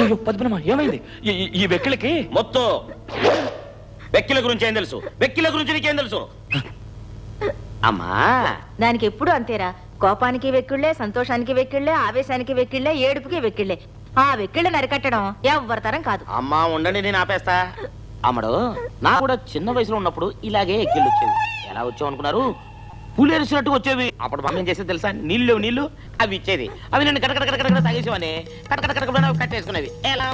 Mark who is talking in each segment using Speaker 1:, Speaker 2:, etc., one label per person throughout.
Speaker 1: అయ్యో పద్మనాభ ఏమైంది? ఈ వెక్కిలకి
Speaker 2: మొత్తం వెక్కిల గురించి ఏం తెలుసు? వెక్కిల గురించి నీకేం తెలుసు? అమ్మా
Speaker 3: దానికి ఎప్పుడు అంతేరా, కోపానికి వెక్కిళ్లే, సంతోషానికి వెక్కిళ్లే, ఆవేశానికి వెక్కిళ్లే, ఏడుపుకి వెక్కిళ్లే. ఆ వెక్కిళ్ళ నరికట్టడం ఎవరి తరం కాదు.
Speaker 2: అమ్మా ఉండండి, నేను ఆపేస్తా. అమ్మడు నా కూడా చిన్న వయసులో ఉన్నప్పుడు ఇలాగే ఎక్కిళ్ళు వచ్చేవి. ఎలా వచ్చావు అనుకున్నారు? పులేసినట్టు వచ్చేవి. అప్పుడు మమ్మీ ఏం చేసేది తెలుసా? నీళ్ళు అవి ఇచ్చేది. అవి నేను కడకడ తాగేసేవని కడకడ కట్టేసుకునేవి. ఎలా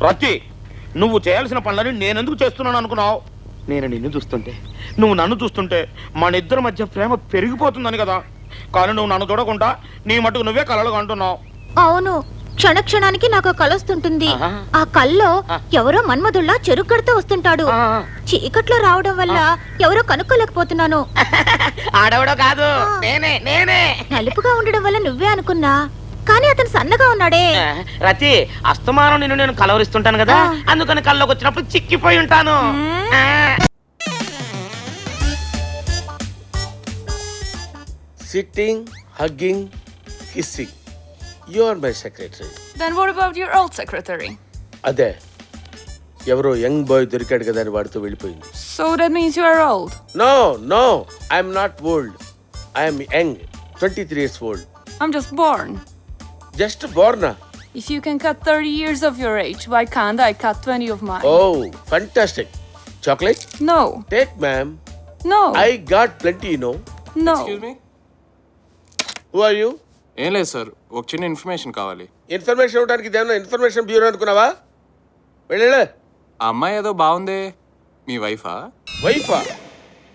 Speaker 2: రతి, నువ్వు చేయాల్సిన పనులని నేనెందుకు చేస్తున్నాను అనుకున్నావు? నేను నిన్ను చూస్తుంటే, నువ్వు నన్ను చూస్తుంటే మన ఇద్దరి మధ్య ప్రేమ పెరిగిపోతుందని కదా. కానీ నువ్వు నన్ను చూడకుండా నీ మటుకు నువ్వే కలలుగా అంటున్నావు.
Speaker 3: అవును, క్షణ క్షణానికి నాకు కలొస్తుంటుంది. ఆ కల్లో ఎవరో మన్మధుల్లా చెరుగ్గడుతూ వస్తుంటాడు. చీకట్లో రావడం వల్ల ఎవరో కనుక్కోలేకపోతున్నాను.
Speaker 2: ఆడవడో కాదు, నేనే.
Speaker 3: నలుపుగా ఉండడం వల్ల నువ్వే అనుకున్నా, కానీ అతను సన్నగా ఉన్నాడే.
Speaker 2: రతి, అస్తమానం నిన్ను నేను కలవరిస్తుంటాను కదా, అందుకని కల్లోకి వచ్చినప్పుడు చిక్కిపోయి ఉంటాను.
Speaker 4: Sitting, hugging, kissing. You are my secretary.
Speaker 5: Then what about your old secretary?
Speaker 4: అదే ఎవరో యంగ్ బాయ్ దొరికాడు కదా అని వాడితో వెళ్ళిపోయింది.
Speaker 5: So that means you are old.
Speaker 4: No, I'm not old. I am young, 23 years old.
Speaker 5: I'm just born.
Speaker 4: Just born.
Speaker 5: If you can cut 30 years of your age, why can't I cut 20 of mine?
Speaker 4: Oh, fantastic. Chocolate?
Speaker 5: No.
Speaker 4: Take, ma'am.
Speaker 5: No.
Speaker 4: I got plenty, you know.
Speaker 5: No.
Speaker 6: Excuse me?
Speaker 4: Who are you?
Speaker 6: ఏం లేదు sir, ఒక చిన్న information కావాలి.
Speaker 4: Information ఇవ్వడానికి ఇదేమన్నా information bureau అనుకున్నావా? వెళ్ళే.
Speaker 6: ఆ అమ్మాయి ఏదో బాగుంది, మీ వైఫా?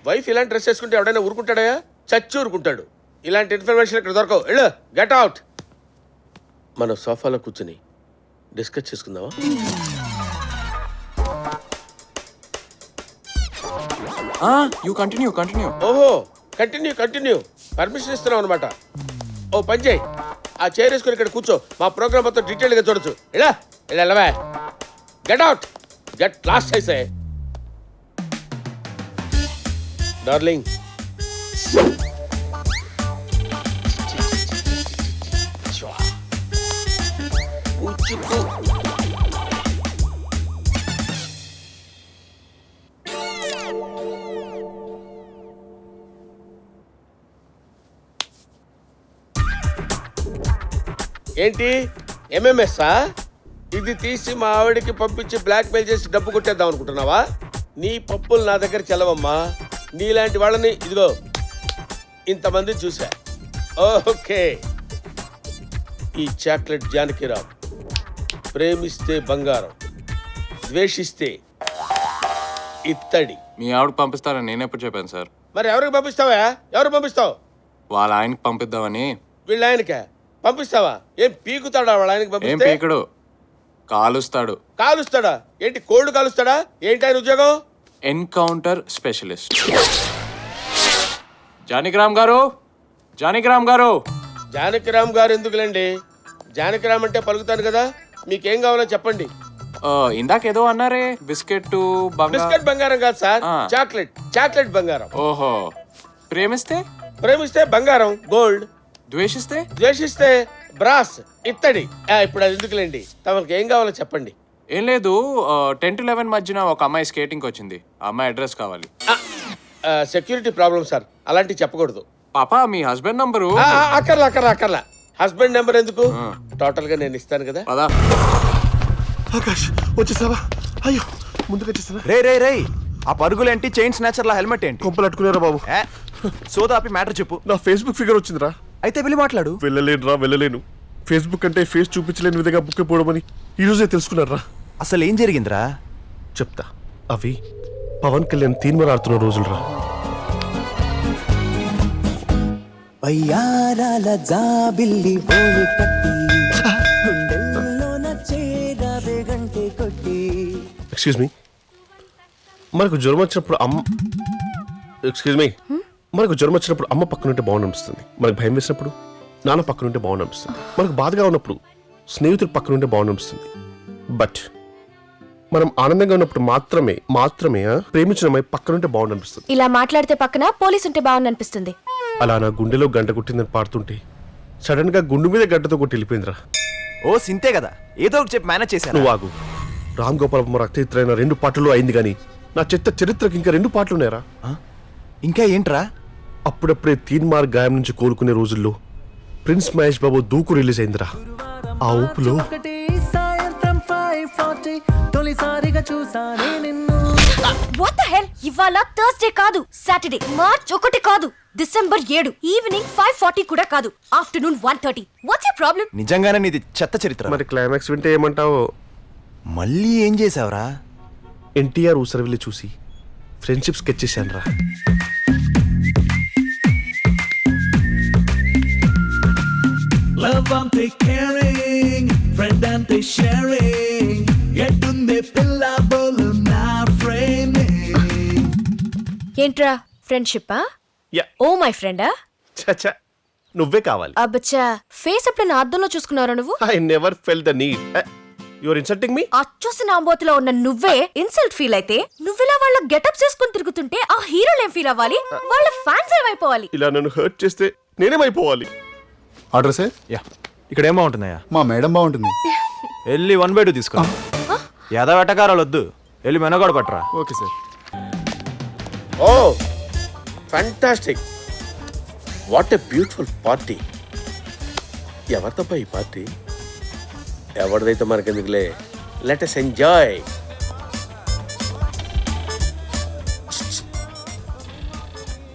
Speaker 4: వైఫ్ ఇలాంటి డ్రెస్ వేసుకుంటే ఎవడైనా ఊరుకుంటాడా? చచ్చి ఊరుకుంటాడు. ఇలాంటి ఇన్ఫర్మేషన్ ఇక్కడ దొరకవు. వెళ్ళు, గెట్ అవుట్. మనం సోఫాలో కూర్చుని డిస్కస్ చేసుకుందామా?
Speaker 6: You continue.
Speaker 4: ఓహో, కంటిన్యూ. పర్మిషన్ ఇస్తున్నావు అనమాట. ఓ పని చేయి, ఆ చైర్ వేసుకుని ఇక్కడ కూర్చో. మా ప్రోగ్రామ్ మొత్తం డీటెయిల్గా చూడొచ్చు. వెళ్ళవా, గెట్ అవుట్, గెట్ లాస్ట్ అయితే. డార్లింగ్, ఏంటి ఎంఎంఎస్సా? ఇది తీసి మా ఆవిడకి పంపించి బ్లాక్ మెయిల్ చేసి డబ్బు కొట్టేద్దాం అనుకుంటున్నావా? నీ పప్పులు నా దగ్గర చెల్లవమ్మా. నీలాంటి వాళ్ళని ఇదిగో ఇంతమంది చూసా. ఓకే, ఈ చాక్లెట్ జానకిరామ్. ప్రేమిస్తే బంగారం, ద్వేషిస్తే ఇత్తడి.
Speaker 6: మీ ఆవిడ పంపిస్తారని నేను ఎప్పుడు చెప్పాను సార్?
Speaker 4: మరి ఎవరికి పంపిస్తావా? ఎవరు పంపిస్తావు?
Speaker 6: వాళ్ళ ఆయనకి పంపిద్దామని.
Speaker 4: వీళ్ళ ఆయనకే పంపిస్తావా? ఏం పీకుతాడా వాళ్ళ ఆయనకి
Speaker 6: ఏం
Speaker 4: పంపిస్తే?
Speaker 6: పీకడు,
Speaker 4: కాలుస్తాడా? ఏంటి కోళ్ళు కాలుస్తాడా? ఏంటి ఆయన ఉద్యోగం?
Speaker 6: Encounter specialist. జానకిరామ్ గారు.
Speaker 4: జానకిరామ్ గారు ఎందుకులేండి? జానకిరామ్ అంటే పలుకుతాను కదా. మీకేం కావాలో చెప్పండి.
Speaker 6: ఇందాక ఏదో అన్నారే, బిస్కెట్
Speaker 4: బంగారం కాదు సార్, చాక్లెట్ బంగారం.
Speaker 6: ఓహో,
Speaker 4: ప్రేమిస్తే బంగారం, గోల్డ్.
Speaker 6: ద్వేషిస్తే
Speaker 4: బ్రాస్, ఇత్తడి. ఇప్పుడు అది ఎందుకులేండి, తమకి ఏం కావాలో చెప్పండి.
Speaker 6: ఏం లేదు, 10 to 11 మధ్యన ఒక అమ్మాయి స్కేటింగ్ వచ్చింది. ఆ అమ్మాయి అడ్రస్ కావాలి.
Speaker 4: సెక్యూరిటీ ప్రాబ్లం సార్, అలాంటివి చెప్పకూడదు.
Speaker 6: పాపా, మీ హస్బెండ్ నంబరు?
Speaker 4: అక్కర్లా. హస్బెండ్ నెంబర్ ఎందుకు? టోటల్ గా నేను ఇస్తాను కదా.
Speaker 6: పదా.
Speaker 7: ఆకాష్, వచ్చేసావా? అయ్యో, ముందుకు వచ్చేసావా?
Speaker 8: రే, ఆ పరుగులేంటి? చైన్ స్నాచర్ల హెల్మెట్ ఏంటి?
Speaker 7: కొంపలు అట్టుకున్నారా బాబు?
Speaker 8: సోదాపి మ్యాటర్ చెప్పు.
Speaker 7: నా ఫేస్బుక్ ఫిగర్ వచ్చిందిరా.
Speaker 8: అయితే వెళ్ళి మాట్లాడు.
Speaker 7: వెళ్ళలేను. ఫేస్బుక్ అంటే ఫేస్ చూపించలేని విధంగా బుక్ అయిపోవడమని ఈ రోజే తెలుసుకున్నారా?
Speaker 8: అసలు ఏం జరిగిందిరా?
Speaker 7: చెప్తా. అవి పవన్ కళ్యాణ్ తీన్మర ఆడుతున్న రోజులరా.
Speaker 9: వయ్యారాల జాబిల్లి ఓలి కట్టి గుండె
Speaker 7: ఎక్స్క్యూజ్ మీ, మనకు జ్వరం వచ్చినప్పుడు అమ్మ పక్కన ఉంటే బాగుండనిపిస్తుంది. మనకు భయం వేసినప్పుడు నాన్న పక్కన ఉంటే బాగుండనిపిస్తుంది. మనకు బాధగా ఉన్నప్పుడు స్నేహితుడు పక్కన ఉంటే బాగుండనిపిస్తుంది. బట్ మనం ఆనందంగా ఉన్నప్పుడు మాత్రమే ప్రేమించిన అమ్మాయి పక్కన ఉంటే బాగుండనిపిస్తుంది.
Speaker 9: ఇలా మాట్లాడితే పక్కన పోలీస్ ఉంటే బాగుందనిపిస్తుంది.
Speaker 7: అలా నా గుండెలో గంట కొట్టిందని పాడుతుంటే సడన్ గా గుండు మీద గంటతో కొట్టి వెళ్ళిపోయిందిరా.
Speaker 8: ఓ సింతే కదా, ఏదో ఒకటి చెప్పి మేనేజ్ చేశాను.
Speaker 7: నువ్వు ఆగు. రామ్ గోపాల్ వర్మ రక్తచిత్రైన 2 పాటలు అయింది కానీ నా చెత్త చరిత్రకి ఇంకా 2 పాటలు ఉన్నాయరా.
Speaker 8: ఇంకా ఏంట్రా?
Speaker 7: అప్పుడప్పుడే తీన్మార్ గాయం నుంచి కోలుకునే రోజుల్లో ప్రిన్స్ మహేష్ బాబు దూకు రిలీజ్ అయిందిరా. ఆ ఊపులో
Speaker 9: What the hell? ఇవాళ థర్స్డే కాదు, సాటర్డే, మార్చ్ 1 కాదు, డిసెంబర్ 7, ఈవినింగ్ 5:40 కూడా కాదు, ఆఫ్టర్నూన్ 1:30. What's your problem?
Speaker 8: నిజంగానే నీది చెత్త చరిత్ర.
Speaker 7: మరి క్లైమాక్స్ వింటే ఏమంటావో.
Speaker 8: మళ్ళీ ఏం చేసావురా?
Speaker 7: ఎన్టీఆర్ ఊసరవిల్లి చూసి ఫ్రెండ్షిప్ స్కెచ్ చేశాను రా.
Speaker 10: Love ante caring, friend ante sharing, ఎట్టుందే పిల్ల బోలు నా framing.
Speaker 9: ఏంట్రా ఫ్రెండ్షిప్పా?
Speaker 7: యా,
Speaker 9: ఓ మై ఫ్రెండా?
Speaker 7: చచ్చా, నువ్వే కావాలి.
Speaker 9: అబ్బచ్చా, ఫేస్ ఎప్పుడైనా అద్దంలో చూసుకున్నారా నువ్వు?
Speaker 7: I never fell the need. You're insulting me.
Speaker 9: అచ్చోసి నాంబోతులో ఉన్న నువ్వే ఇన్సల్ట్ ఫీల్ అయితే, నువ్వెలా వాళ్ళ గెటప్ చేసుకుని తిరుగుతుంటే ఆ హీరోలు ఏం ఫీల్ అవ్వాలి? వాళ్ళ ఫ్యాన్స్ ఏమైపోవాలి?
Speaker 7: ఇలా నన్ను హర్ట్ చేస్తే నేనేమైపోవాలి?
Speaker 11: Order sir.
Speaker 8: యా, ఇక్కడ ఏం బాగుంటుందయ్యా?
Speaker 11: మా మేడం బాగుంటుంది.
Speaker 8: వెళ్ళి 1/2 తీసుకో. ఎదవెటకారాలు వద్దు, వెళ్ళి మెనగాడు పట్టరా.
Speaker 11: Okay sir.
Speaker 4: Oh fantastic, what a beautiful party. ఎవరితోపా ఈ పార్టీ? ఎవరిదైతే మనకెందుకులే, let us enjoy.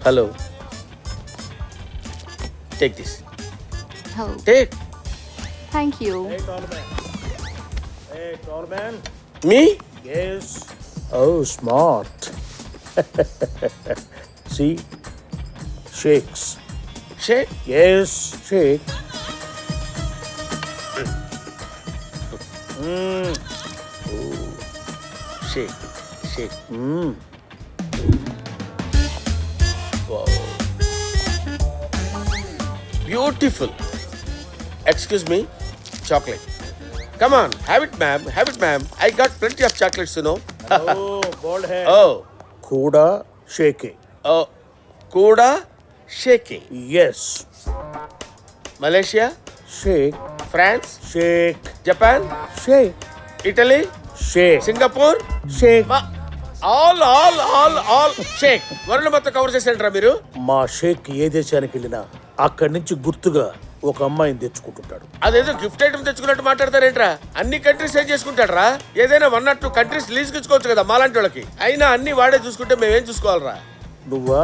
Speaker 4: Hello, take this. Take.
Speaker 5: Thank you.
Speaker 4: మీ?
Speaker 10: Yes. Oh, smart. See? Shakes.
Speaker 4: Shake.
Speaker 10: Yes, shake.
Speaker 4: Shake shake. Beautiful. Excuse me, chocolate. Come on, have it, ma'am. Have it, ma'am. I got plenty of chocolates, you know.
Speaker 10: Oh, bald head.
Speaker 4: Oh,
Speaker 10: Kuda shaking.
Speaker 4: oh, Kuda shaking.
Speaker 10: Yes.
Speaker 4: Malaysia,
Speaker 10: Shake.
Speaker 4: France,
Speaker 10: Shake.
Speaker 4: Japan,
Speaker 10: Shake.
Speaker 4: Italy,
Speaker 10: Shake.
Speaker 4: Singapore.
Speaker 10: Shake.
Speaker 4: All shake. World మొత్తం cover చేసేంటారా మీరు?
Speaker 10: మా షేక్ ఏ దేశానికి వెళ్ళినా అక్కడి నుంచి గుర్తుగా ఒక అమ్మాయిని తెచ్చుకుంటుంటాడు.
Speaker 4: అదేదో గిఫ్ట్ ఐటమ్ తెచ్చుకున్నట్టు మాట్లాడతారేంట్రా? అన్ని కంట్రీస్ ఏం చేసుకుంటాడరా? ఏదైనా 1 or 2 కంట్రీస్ లీజ్కి ఇచ్చుకోవచ్చు కదా మాలాంటి వాళ్ళకి. అయినా అన్ని వాడే చూసుకుంటే మేమేం చూసుకోవాలరా?
Speaker 10: నువ్వా?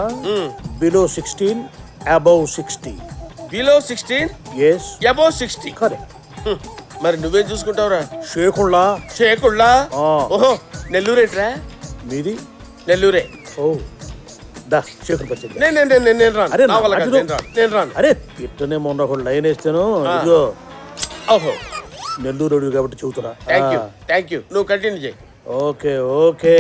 Speaker 10: Below 16, above 60.
Speaker 4: Below 16,
Speaker 10: yes,
Speaker 4: above 60.
Speaker 10: Correct.
Speaker 4: మరి నువ్వేం చూసుకుంటావురా?
Speaker 10: షేకుళ్ళా.
Speaker 4: షేకుళ్ళా?
Speaker 10: ఆ.
Speaker 4: ఓహో, నెల్లూరేట్రా?
Speaker 10: మీది?
Speaker 4: నెల్లూరే.
Speaker 10: ఓ దా షేకులు పరిచయం.
Speaker 4: నేను రాను.
Speaker 10: అరే
Speaker 4: నా వల్ల కాదు, నేను రాను.
Speaker 10: అరే ఇట్టనే మొన్న ఒక లైన్ వేస్తాను. ఇదిగో, ఓహో నెల్లూరు కాబట్టి చెబుతున్నా.
Speaker 4: Thank you. నువ్వు కంటిన్యూ చేయి.
Speaker 10: Okay okay.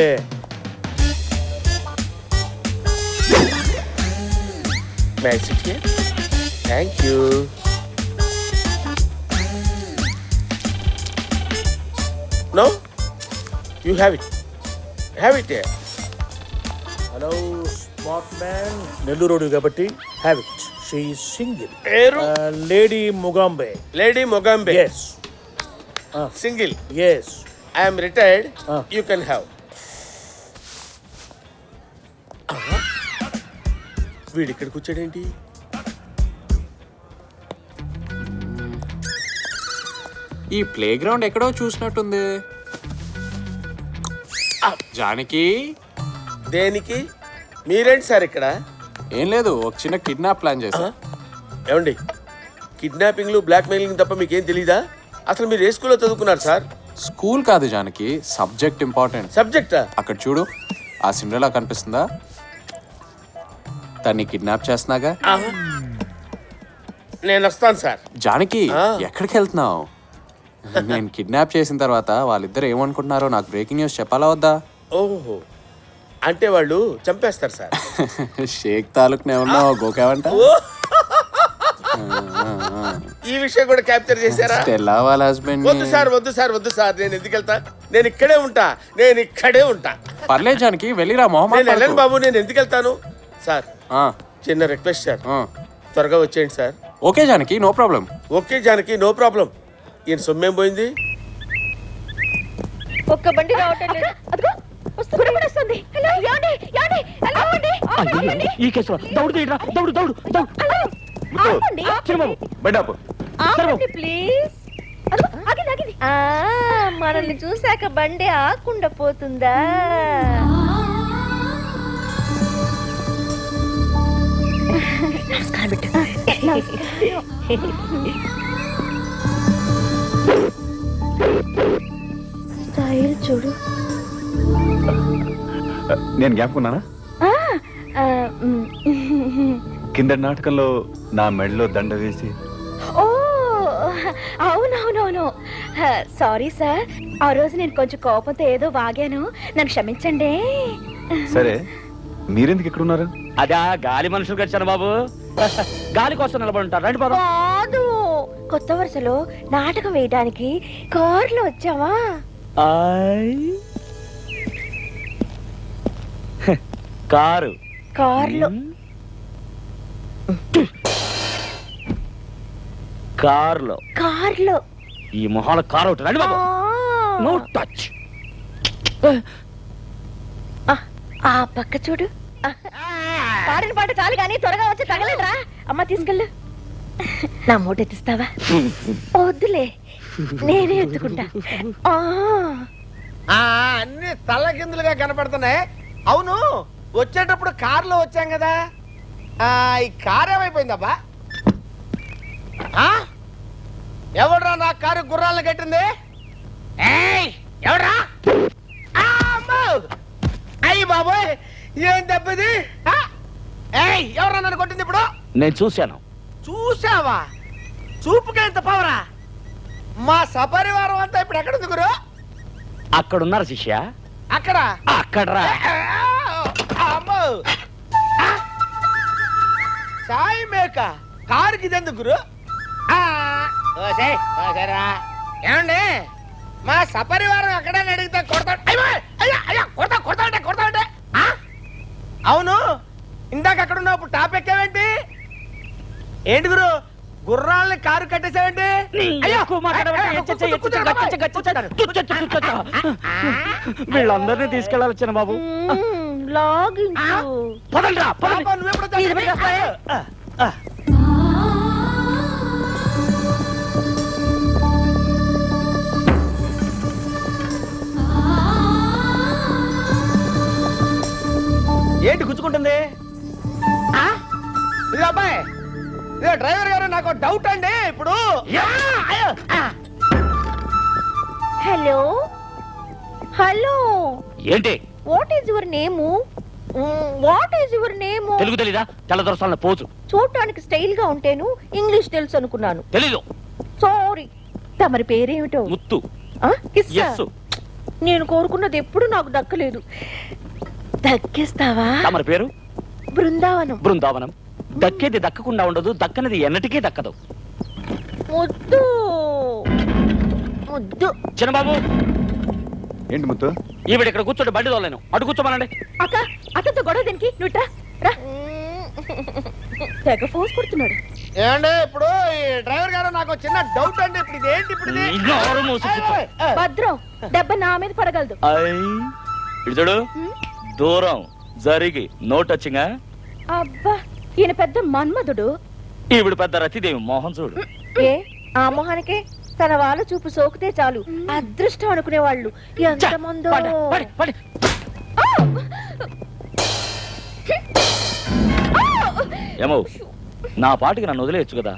Speaker 4: May I sit here? Thank you. No? You have it. Have it here.
Speaker 10: Hello smart man. Nellore కాబట్టి have it. She is single.
Speaker 4: పేరు?
Speaker 10: Lady Mogambe.
Speaker 4: Lady Mogambe.
Speaker 10: Yes
Speaker 4: Single.
Speaker 10: Yes.
Speaker 4: I am retired.
Speaker 10: Ah.
Speaker 4: You can have. వీడు ఇక్కడికి వచ్చాడేంటి?
Speaker 6: ఈ play ground ఎక్కడో చూసినట్టుంది. జానకి,
Speaker 4: దేనికి? మీరేంటి sir ఇక్కడ?
Speaker 6: ఏం లేదు, ఒక చిన్న కిడ్నాప్ ప్లాన్ చేశా.
Speaker 4: ఏమండి, కిడ్నాపింగ్లు బ్లాక్ మెయిలింగ్ తప్ప మీకేం తెలీదా? అసలు మీరు ఏ స్కూల్లో చదువుకున్నారు సార్?
Speaker 6: స్కూల్ కాదు జానకి, సబ్జెక్ట్ ఇంపార్టెంట్.
Speaker 4: సబ్జెక్టా?
Speaker 6: అక్కడ చూడు, ఆ సిండ్రెల్లా కనిపిస్తుందా? తన్ని కిడ్నాప్ చేస్తున్నాగా.
Speaker 4: నేను వస్తాను సార్.
Speaker 6: జానకి, ఎక్కడికి వెళ్తున్నావు? నేను కిడ్నాప్ చేసిన తర్వాత వాళ్ళిద్దరు ఏమనుకుంటున్నారో నాకు బ్రేకింగ్ న్యూస్ చెప్పాలా వద్దా?
Speaker 4: ఓహో, అంటే వాళ్ళు చంపేస్తారు సార్.
Speaker 6: షేక్ తాలూక్ ఏమన్నా గోకావంట?
Speaker 4: ఈ విషయం కూడా క్యాప్చర్ చేశారా?
Speaker 6: స్టెల్లా వాళ్ళ హస్బెండ్.
Speaker 4: వద్దు సార్, వద్దు సార్, వద్దు సార్, నేను ఎందుకు వెళ్తా? నేను ఇక్కడే ఉంటా.
Speaker 6: పర్లేదు జానకి, వెళ్ళిరా
Speaker 4: నేను వెళ్ళను
Speaker 6: మొహమ్మద్.
Speaker 4: బాబు, నేను ఎందుకు వెళ్తాను సార్? చిన్న రిక్వెస్ట్ సార్, త్వరగా వచ్చేయండి sir.
Speaker 6: Okay Janaki, no problem.
Speaker 4: Okay Janaki, no problem. ఈయన సొమ్మేం పోయింది?
Speaker 3: ఒక్క బండి రావటం లేదు. అదిగో వస్తుంది. హలో, యాండి, యాండి, హలో అండి.
Speaker 1: అయ్యో, ఈ కేసులో దౌడు తీయరా, దౌడు.
Speaker 3: ఆగండి.
Speaker 1: చిన్నబాబు బయటపు.
Speaker 3: ఆగండి ప్లీజ్. అదిగో, ఆగింది. మనల్ని చూశాక బండి ఆకుండా పోతుందా? నమస్కారం బిడ్డ. స్టైల్ చూడు.
Speaker 8: నేను జ్ఞాపకున్నానా? కింద నాటకంలో నా మెడలో దండ వేసి.
Speaker 3: ఓ అవునవునవును, సారీ సార్. ఆ రోజు నేను కొంచెం కోపంతో ఏదో వాగాను, నన్ను క్షమించండి.
Speaker 8: సరే, మీరెందుకు ఇక్కడ ఉన్నారు?
Speaker 1: అదా గాలి మనుషులు గడిచాను బాబు. గాలి కోసం నిలబడి ఉంటారు. రండి బాబు.
Speaker 3: కాదు, కొత్త వరుసలో నాటకం వేయడానికి కార్లో వచ్చావా? కార్లో
Speaker 1: ఈ మొహాల కారు ఒకటి. రండి బాబు. No touch.
Speaker 3: ఆ పక్క చూడు. పాడిన పాట చాలు గానీ త్వరగా వచ్చి తగలరా. అమ్మ తీసుకెళ్ళు. నా మూట ఎత్తిస్తావా? వద్దులే, నేనే ఎత్తుకుంటా.
Speaker 4: అన్ని తల్లకిందులుగా కనపడుతున్నాయి. అవును, వచ్చేటప్పుడు కారులో వచ్చాం కదా, ఈ కారు ఏమైపోయిందబ్బా? ఎవడ్రా నా కారు గుర్రాలను కట్టింది? ఎవడ్రా? అయ్యి బాబోయ్, ఏం దెబ్బది? ఎవరా నన్ను కొట్టింది ఇప్పుడు?
Speaker 1: నేను చూశాను.
Speaker 4: చూసావా? చూపుకే ఎంత పవరా? మా సపరివారం అంతా ఇప్పుడు ఎక్కడ ఉంది గురు?
Speaker 1: అక్కడున్నారు శిష్య.
Speaker 4: అక్కడరా? అమ్మో, సాయి మేక కారుకి ఇదెందుకు గురు? ఏమండి, మా సపరివారం అక్కడే అడిగితే కొడతాంటే. అవును, ఇందాక అక్కడ ఉన్నప్పుడు టాప్ ఎక్కావేంటి? ఏంటి గురు, గుర్రాలని కారు కట్టేసావేంటి?
Speaker 1: వీళ్ళందరినీ తీసుకెళ్ళాలి చిన్న బాబు.
Speaker 4: ఏంటి గుచ్చుకుంటుంది? ఇది అబ్బాయి, ఇదే డ్రైవర్ గారు, నాకు డౌట్ అండి. ఇప్పుడు
Speaker 3: హలో,
Speaker 1: ఏంటి?
Speaker 3: What is your name?
Speaker 1: Telugu తెలీదా? తెల్లదొరసాల పోజు.
Speaker 3: చూడటానికి స్టైల్ గా ఉంటేను ఇంగ్లీష్ తెలుసు అనుకున్నాను.
Speaker 1: తెలీదు.
Speaker 3: సారీ. తమరి పేరేమిటో?
Speaker 1: ముత్తు.
Speaker 3: నేను కోరుకున్నది ఎప్పుడు నాకు దక్కలేదు. దక్కిస్తావా?
Speaker 1: తమరి పేరు? బృందావనం. దక్కేది దక్కకుండా ఉండదు, దక్కనది ఎన్నటికీ దక్కదు.
Speaker 3: ముద్దు
Speaker 1: చిన్నబాబు.
Speaker 8: ఏంటి ముత్తు?
Speaker 1: ఈవిడ ఇక్కడ కూర్చోండి, బండి తోలేను. అటు కూర్చోమనండి.
Speaker 3: అక్క, అతనితో గొడవ దీనికి నువ్వు రా. తెగ ఫోర్స్ కొడుతున్నాడు.
Speaker 4: ఏమండి, ఇప్పుడు ఈ డ్రైవర్ గారు, నాకు చిన్న డౌట్ అండి. ఇప్పుడు ఇదేంటి? ఇప్పుడు
Speaker 3: భద్రం, దెబ్బ నా మీద పడగలదు.
Speaker 1: చూడు, దూరం జరిగి నో టచింగ్.
Speaker 3: అబ్బా, ఈయన పెద్ద మన్మధుడు.
Speaker 1: ఈవిడ పెద్ద రతిదేవి. మోహన్ చూడు.
Speaker 3: ఏ ఆ మొహానికి తన వాళ్ళ చూపు సోకితే చాలు అదృష్టం అనుకునే వాళ్ళు ఎంతమందో.
Speaker 1: ఏమో, నా పాటికి నన్ను వదిలేయచ్చు కదా.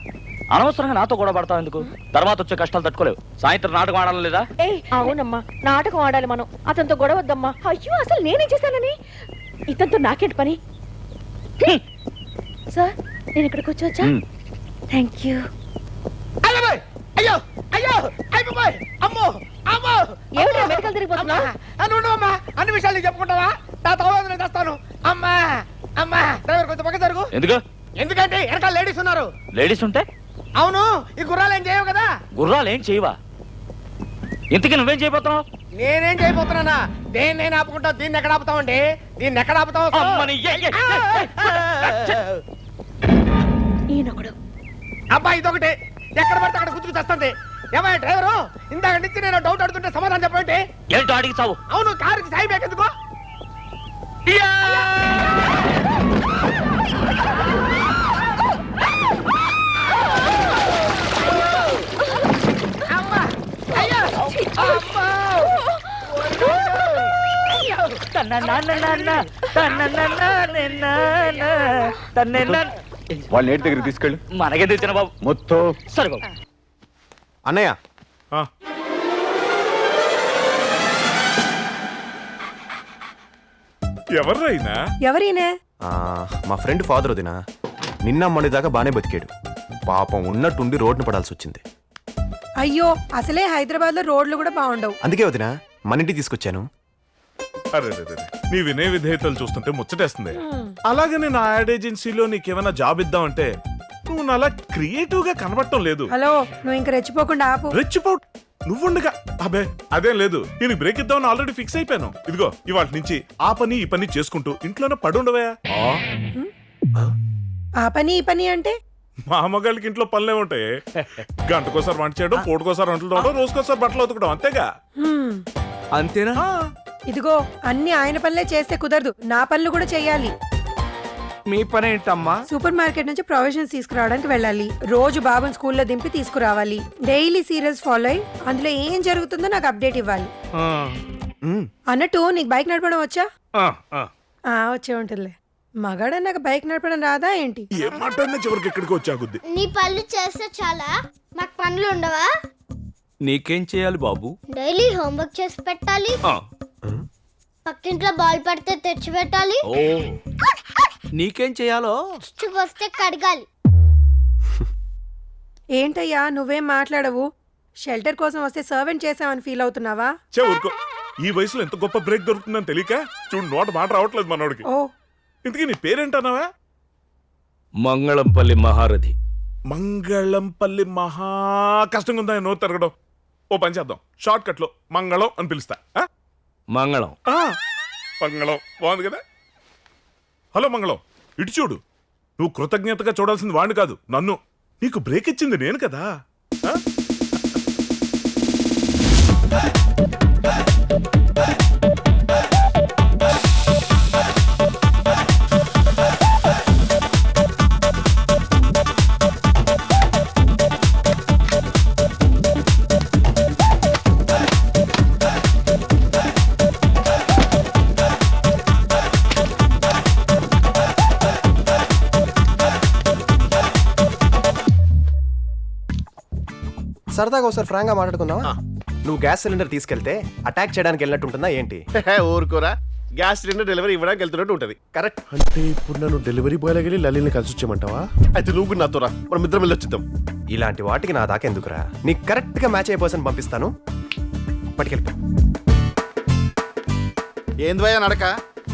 Speaker 1: అనవసరంగా నాతో కూడా పడతావు ఎందుకు? తర్వాత వచ్చే కష్టాలు తట్టుకోలేవు. సాయంత్రం నాటకం ఆడాలి లేదా?
Speaker 3: అవునమ్మా, నాటకం ఆడాలి మనం. అతనితో గొడవద్దమ్మా. అయ్యో, అసలు నేనేం చేశానని? ఇతనితో నాకేంటి పని? సార్, నేను ఇక్కడికి వచ్చి వచ్చా. Thank you.
Speaker 4: అయ్యో అయ్యో అయ్యో,
Speaker 3: వెనకాల తిరిగిపోతున్నావు?
Speaker 4: అమ్మా అన్ని విషయాలు నీకు చెప్పుకుంటావా? నా తవ్వ తెస్తాను. అమ్మా అమ్మా డ్రైవర్ కొంచెం పక్క జరుగు.
Speaker 1: ఎందుకు?
Speaker 4: ఎందుకంటే వెనకాల లేడీస్ ఉన్నారు.
Speaker 1: లేడీస్ ఉంటే?
Speaker 4: అవును, ఈ గుర్రాలు ఏం చేయవు కదా.
Speaker 1: గుర్రాలు ఏం చేయవా? ఇంతకీ నువ్వేం చేయబోతున్నావు?
Speaker 4: నేనేం చేయబోతున్నానా? నేను ఆపుకుంటా. దీన్ని ఎక్కడ ఆపుతామండి? దీన్ని ఎక్కడ ఆపుతావు?
Speaker 3: ఈయనొకడు.
Speaker 4: అబ్బా ఇదొకటి ఎక్కడ పడితే అక్కడ గుర్తుకు తెస్తుంది. ఏమయ్య డ్రైవరు, ఇందాక నుంచి నేను డౌట్ అడుగుతుంటే సమాధానం చెప్పండి.
Speaker 1: ఏంటో అడిగి చావు.
Speaker 4: అవును, కారుకి సాయి బేకెందుకో?
Speaker 8: వాళ్ళ నేటి దగ్గర తీసుకెళ్ళు.
Speaker 1: మనకే తెచ్చిన బాబు.
Speaker 8: మొత్తం
Speaker 1: సరే బాబు.
Speaker 8: అన్నయ్య
Speaker 10: ఎవర్రైనా?
Speaker 9: ఎవరైనా?
Speaker 8: మా ఫ్రెండ్ ఫాదర్ వదినా నిన్న మొన్నదాకా బానే బతికాడు. పాపం ఉన్నట్టుండి రోడ్డున పడాల్సి వచ్చింది.
Speaker 9: అయ్యో, అసలే హైదరాబాద్ లో రోడ్లు కూడా బాగుండవు.
Speaker 8: అందుకే వదినా మన ఇంటికి తీసుకొచ్చాను.
Speaker 10: అరే నీ వినయ విధేయతలు చూస్తుంటే ముచ్చటేస్తుంది. అలాగే నేను ఆ యాడ్ ఏజెన్సీలో నీకేమైనా జాబ్ ఇద్దామంటే నువ్వు నాలా క్రియేటివ్ గా కనబడటం లేదు.
Speaker 9: హలో, నువ్వు ఇంకా రెచ్చిపోకుండా ఆపు.
Speaker 10: రెచ్చిపో నువ్వుండగా. అబే అదేం లేదు, నేను బ్రేక్ ఇద్దామని ఆల్రెడీ ఫిక్స్ అయిపోయాను. ఇదిగో ఇవాళ నుంచి ఆ పని ఈ పని చేసుకుంటూ ఇంట్లోనే పడుండవా.
Speaker 9: ఆ పని ఈ పని అంటే?
Speaker 10: మా అమ్మగారికి ఇంట్లో పనులే ఉంటాయి. గంటకోసారి వంట చేయడం, పూటకోసారి వంటలు తోవడం, రోజుకోసారి బట్టలు ఉతకడం, అంతేగా.
Speaker 8: అంతేనా?
Speaker 9: ఇదిగో అన్ని ఆయన పనులే చేస్తే కుదరదు, నా పనులు కూడా చెయ్యాలి.
Speaker 8: మీ పని ఏంటమ్మా?
Speaker 9: సూపర్ మార్కెట్ నుంచి ప్రొవిజన్స్ తీసుకురావడానికి వెళ్ళాలి. రోజు బాబుని స్కూల్లో దింపి తీసుకురావాలి. డైలీ సీరియల్స్ ఫాలో అయ్యి అందులో ఏం జరుగుతుందో నాకు అప్డేట్ ఇవ్వాలి. అన్నట్టు నీకు బైక్ నడపడం వచ్చా? వచ్చే ఉంటుందిలే. మగాడ నాకు బైక్ నడపడం రాదా ఏంటి?
Speaker 10: ఏం మాట్లాడినా చివరికి ఎక్కడికి వచ్చాగుద్ది.
Speaker 12: నీ పనులు చేస్తే చాలా, మాకు పనులు ఉండవా?
Speaker 1: నీకేం చేయాలి బాబు?
Speaker 12: డైలీ హోంవర్క్ చేసి పెట్టాలి. పక్కింట్లో బాల్ పడితే తెచ్చి పెట్టాలి.
Speaker 1: నీకేం చేయాలో?
Speaker 12: వస్తే కడగాలి.
Speaker 9: ఏంటయ్యా నువ్వేం మాట్లాడవు? షెల్టర్ కోసం వస్తే సర్వెంట్ చేసామని ఫీల్ అవుతున్నావా?
Speaker 10: ఊరుకో, ఈ వయసులో ఎంత గొప్ప బ్రేక్ దొరుకుతుందని తెలియక చూడు నోట మాట రావట్లేదు మనోడికి.
Speaker 9: ఓ,
Speaker 10: ఇంతకీ నీ పేరేంటన్నావా?
Speaker 1: మంగళంపల్లి మహారథి.
Speaker 10: మంగళంపల్లి మహా కష్టంగా ఉందా నోరు తిరగడం. ఓ పని చేద్దాం, షార్ట్ కట్ లో మంగళం అని పిలుస్తా.
Speaker 1: మంగళం.
Speaker 10: మంగళం బాగుంది కదా. హలో మంగళం, ఇటు చూడు. నువ్వు కృతజ్ఞతగా చూడాల్సింది వాడిని కాదు, నన్ను. నీకు బ్రేక్ ఇచ్చింది నేను కదా.
Speaker 8: సరదాగా ఒకసారి ఫ్రాంక్ గా మాట్లాడుకుందామా? నువ్వు గ్యాస్ సిలిండర్ తీసుకెళ్తే అటాక్ చేయడానికి వెళ్ళినట్టు ఉంటుందా ఏంటి?
Speaker 7: ఊరుకోరా, గ్యాస్ సిలిండర్ డెలివరీ ఇవ్వడానికి వెళ్తున్నట్టు ఉంటది. కరెక్ట్. అంటే ఇప్పుడు నన్ను డెలివరీ బాయ్ లాగా లలిని కలిసి వచ్చేయమంటావా? అయితే నువ్వు నాతో రా, మనం ఇద్దరం వెళ్ళి వచ్చేద్దాం.
Speaker 8: ఇలాంటి వాటికి నా దాకా ఎందుకురా? నీకు కరెక్ట్ గా మ్యాచ్ అయ్యే పర్సన్ పంపిస్తాను, పట్టుకెళ్ళి.
Speaker 11: ఏంద్వయ్యా నడక?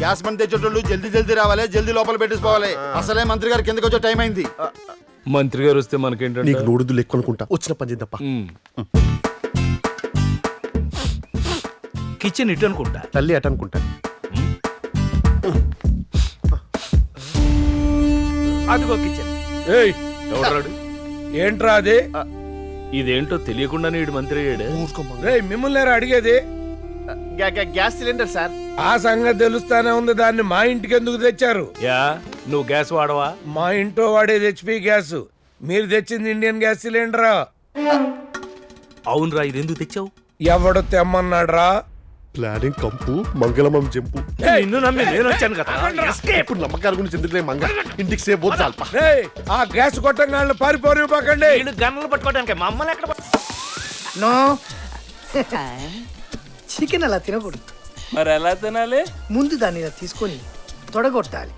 Speaker 11: గ్యాస్ బండి తెచ్చేటోళ్ళు జల్దీ జల్దీ రావాలి, జల్దీ లోపల పెట్టేసుకోవాలి. అసలే మంత్రి గారు కిందకి వచ్చే టైం అయింది.
Speaker 1: మంత్రి గారు వస్తే మనకేంటంటే
Speaker 7: నీకు నోడుదులు ఎక్కువ అనుకుంటా. వచ్చిన పని చేద్దాం.
Speaker 1: కిచెన్ ఇటు అనుకుంటా,
Speaker 7: తల్లి అట అనుకుంటా.
Speaker 1: అదిగో కిచెన్.
Speaker 4: ఏంట్రా అది?
Speaker 1: ఇదేంటో తెలియకుండానే ఇడు మంత్రి అయ్యాడు.
Speaker 4: మిమ్మల్ని అడిగేది
Speaker 7: గ్యాస్ సిలిండర్ సార్.
Speaker 4: ఆ సంగతి తెలుస్తానే ఉంది. దాన్ని మా ఇంటికి ఎందుకు తెచ్చారు?
Speaker 1: యా, నువ్వు గ్యాస్ వాడవా?
Speaker 4: మా ఇంట్లో వాడేది హెచ్పి గ్యాస్, మీరు తెచ్చింది ఇండియన్ గ్యాస్ సిలిండరా?
Speaker 1: అవునరా, ఇది ఎందుకు తెచ్చావు?
Speaker 4: ఎవడు తెమ్మన్నాడ్రా?
Speaker 7: ప్లానింగ్ కంపు, మంగళమం జంపు.
Speaker 1: నిన్ను నమ్మి నేను వచ్చాను కదా.
Speaker 7: ఇప్పుడు నమ్మకాల గురించి ఎందుకులే మంగ, ఇంటికి సేపు పోతే చాలు.
Speaker 4: ఆ గ్యాస్ కొట్టంగాళ్ళు పారిపోకండి.
Speaker 1: గన్నులు పట్టుకోవడానికి మమ్మల్ని ఎక్కడ?
Speaker 13: నో, చికెన్ అలా తినకూడదు.
Speaker 1: మరి ఎలా తినాలి?
Speaker 13: ముందు దాన్ని ఇలా తీసుకొని తొడగొట్టాలి.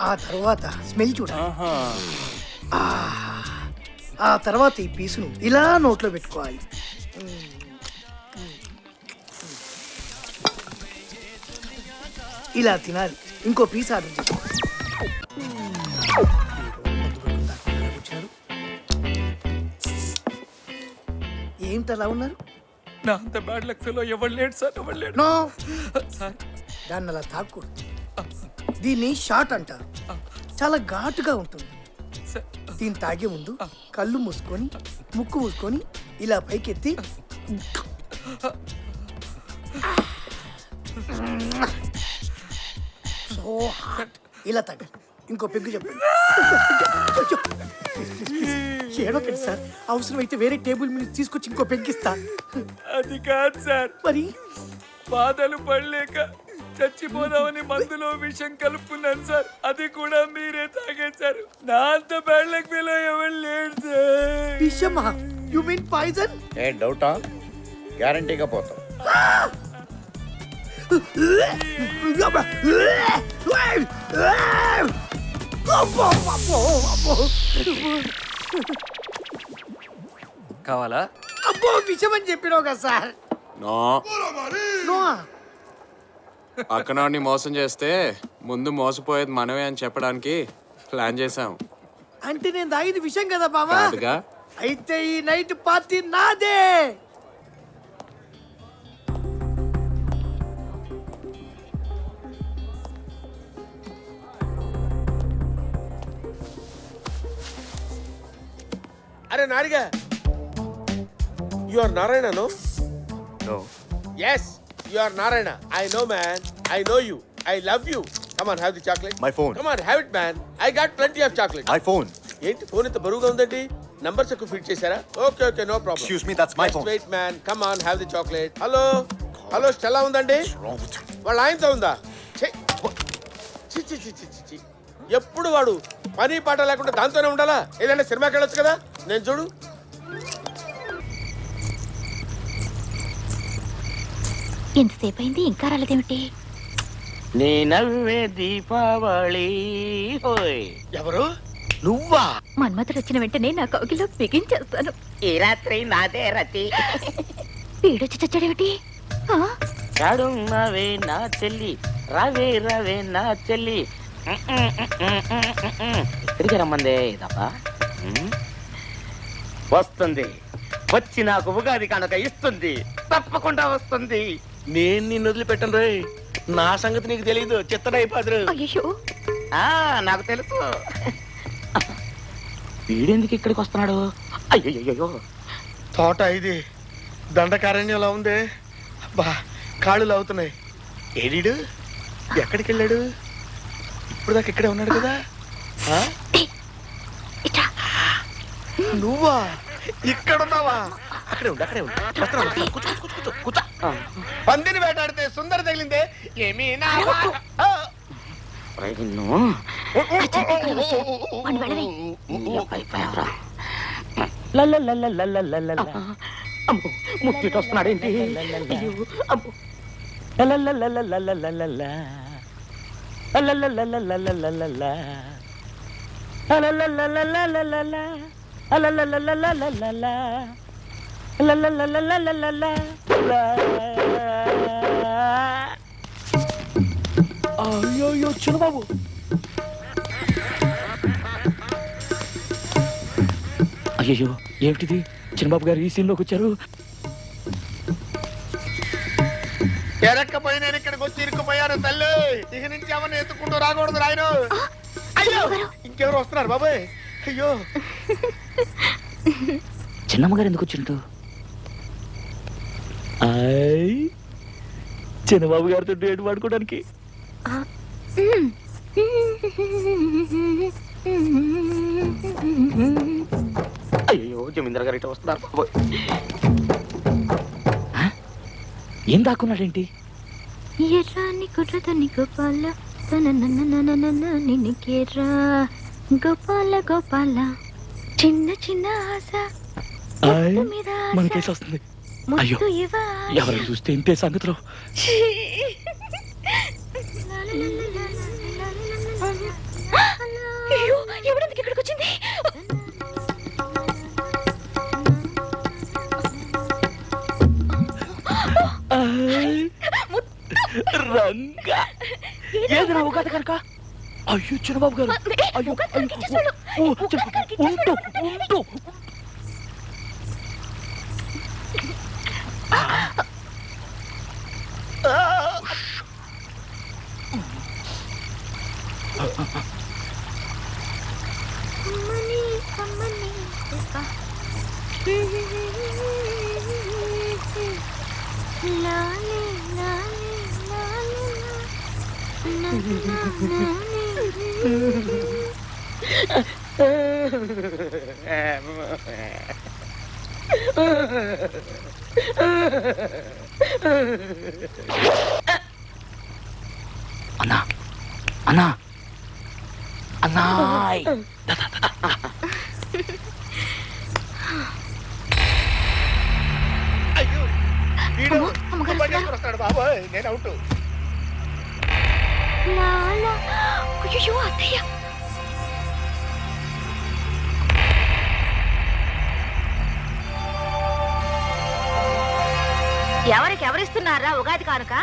Speaker 13: ఆ తర్వాత స్మెల్ చూడాలి. ఆ తర్వాత ఈ పీసును ఇలా నోట్లో పెట్టుకోవాలి. ఇలా తినాలి. ఇంకో పీస్ ఆర్డర్ చేసుకో. ఏంటి అలా ఉన్నారు?
Speaker 14: నా అంత బ్యాడ్ లక్ ఫెలో ఎవరు లేడు సార్, ఎవరు లేడు.
Speaker 13: నో
Speaker 14: సార్
Speaker 13: దాన్ని అలా తాకూడదు. దీన్ని షాట్ అంటారు. చాలా ఘాటుగా ఉంటుంది. దీన్ని తాగే ముందు కళ్ళు మూసుకొని ముక్కు మూసుకొని ఇలా పైకెత్తి సో హాట్ ఇలా తాగండి. ఇంకో పెగ్గు చెప్పండి. ఏడొకండి సార్, అవసరమైతే వేరే టేబుల్ మీద తీసుకొచ్చి ఇంకో పెగ్గిస్తా.
Speaker 14: అది కాదు సార్,
Speaker 13: మరి
Speaker 14: బాధలు పడలేక చచ్చిపోదామని మందులో విషం కలుపుకున్నాను సార్, అది కూడా మీరే తాగేశారు. నా అంత బ్యాడ్ లక్ ఫెలో ఎవరు లేడు సార్.
Speaker 13: విషమా? You mean poison?
Speaker 11: ఏ డౌటా? గ్యారంటీగా పోతాం.
Speaker 14: కావాలా?
Speaker 13: అబ్బో విషం అని చెప్పినావు కదా సార్.
Speaker 6: నో
Speaker 13: నో
Speaker 6: పక్కనోడిని మోసం చేస్తే ముందు మోసపోయేది మనమే అని చెప్పడానికి ప్లాన్ చేశాం.
Speaker 13: అంటే నేను తాగేది విషం కదా బావా?
Speaker 6: కాదుగా.
Speaker 13: అయితే ఈ నైట్ పార్టీ నాదే.
Speaker 4: అరే నారిగా, you are Narayana? No
Speaker 8: no.
Speaker 4: yes you are Narayana. I know man, I know you, I love you. Come on, have the chocolate.
Speaker 8: My phone.
Speaker 4: Come on, have it man, I got plenty of chocolate.
Speaker 8: My phone.
Speaker 4: ఏంటి phone ఇంత బరువుగా ఉందండి? Numbers ఎక్కువ fit చేశారా? Okay okay, no problem.
Speaker 8: Excuse me, that's my phone.
Speaker 4: Wait man, come on, have the chocolate. Hello hello, Stella ఉందండి? వాళ్ళ ఆయనతో ఉందా? ఛీ ఛీ ఛీ ఛీ ఛీ ఛీ. ఎప్పుడు వాడు పని పాట లేకుండా దాంతోనే ఉండాలా? ఏదైనా సినిమాకి వెళ్ళొచ్చు కదా. నేను చూడు,
Speaker 3: ఎంతసేపు అయింది ఇంకా రాలేదేమిటి?
Speaker 2: నీ నవ్వే దీపావళి. హోయ్,
Speaker 4: ఎవరు? నువ్వా?
Speaker 3: మన్మథుడు వచ్చిన వెంటనే నా కౌగిలో బిగించేస్తాను.
Speaker 2: ఈ రాత్రి నాదే రతి.
Speaker 3: వీడొచ్చి చచ్చాడేమిటి?
Speaker 2: చాడున్నవే నా చెల్లి, రవే రవే నా చెల్లి. ఎక్కడికి రమ్మందే ఇదబ్బా? వస్తుంది, వచ్చి నాకు ఉగాది కనుక ఇస్తుంది, తప్పకుండా వస్తుంది.
Speaker 4: నేను నిన్ను వదిలిపెట్టను రే. నా సంగతి నీకు తెలీదు, చిత్తడైపోదురు.
Speaker 3: అయ్యో,
Speaker 2: నాకు తెలుసు. వీడెందుకు ఇక్కడికి వస్తున్నాడు? అయ్యో,
Speaker 4: తోట ఇది దండకారణ్యంలో ఉంది. అబ్బా, కాళ్ళు లాగుతున్నాయి. ఏడీడు ఎక్కడికి వెళ్ళాడు? ఇప్పుడు దాకా ఇక్కడే ఉన్నాడు కదా. నువ్వా ఇక్కడ ఉన్నావా? అక్కడే ఉండు, అక్కడే ఉండు. కూర్చో. పందిని వేటాడితే సుందర తగిలిందే. ఏమీ
Speaker 2: ముక్తిటి వస్తున్నాడేంటి?
Speaker 1: అయ్యో చిన్నబాబు, అయ్యో ఏమిటిది? చిన్నబాబు గారు ఈ సీన్ లోకి వచ్చారు.
Speaker 4: ఎరక్కపోయి నేను ఇక్కడికి వచ్చి ఇరుక్కుపోయాను తల్లి. ఇక నుంచి ఎవరిని ఎత్తుకుంటూ రాకూడదు రాయన. అయ్యో, ఇంకెవరు వస్తున్నారు బాబాయ్? అయ్యో,
Speaker 1: చిన్నమ్మ గారు ఎందుకు వచ్చినట్టు? చిన్నబాబు గారితో డేట్ వాడుకోవడానికి.
Speaker 2: అయ్యో, జమీందర్ గారు ఇట్లా వస్తున్నారు.
Speaker 1: ఏం దాక్కున్నాడేంటి?
Speaker 3: ఎర్రాని కుర్రదని గోపాల నిన్నికేరా గోపాల గోపాల, చిన్న చిన్న ఆశ
Speaker 1: మనకేసి వస్తుంది. అయ్యో, ఎవరు చూస్తే ఇంతే సంగతిలో.
Speaker 3: అయ్యో, ఎవరెందుకు ఇక్కడికి వచ్చింది?
Speaker 1: రంగా నా ఉగాది కనుక. అయ్యో చిన్నబాబు గారు, అయ్యో ఉంటూ ఉంటూ. అన్నా అన్నా అన్నాయ్.
Speaker 4: బాబాయ్ నేను అవుట్.
Speaker 3: అయ్యో అత్తయ్య, ఎవరికి ఎవరిస్తున్నారా ఉగాది కానుక?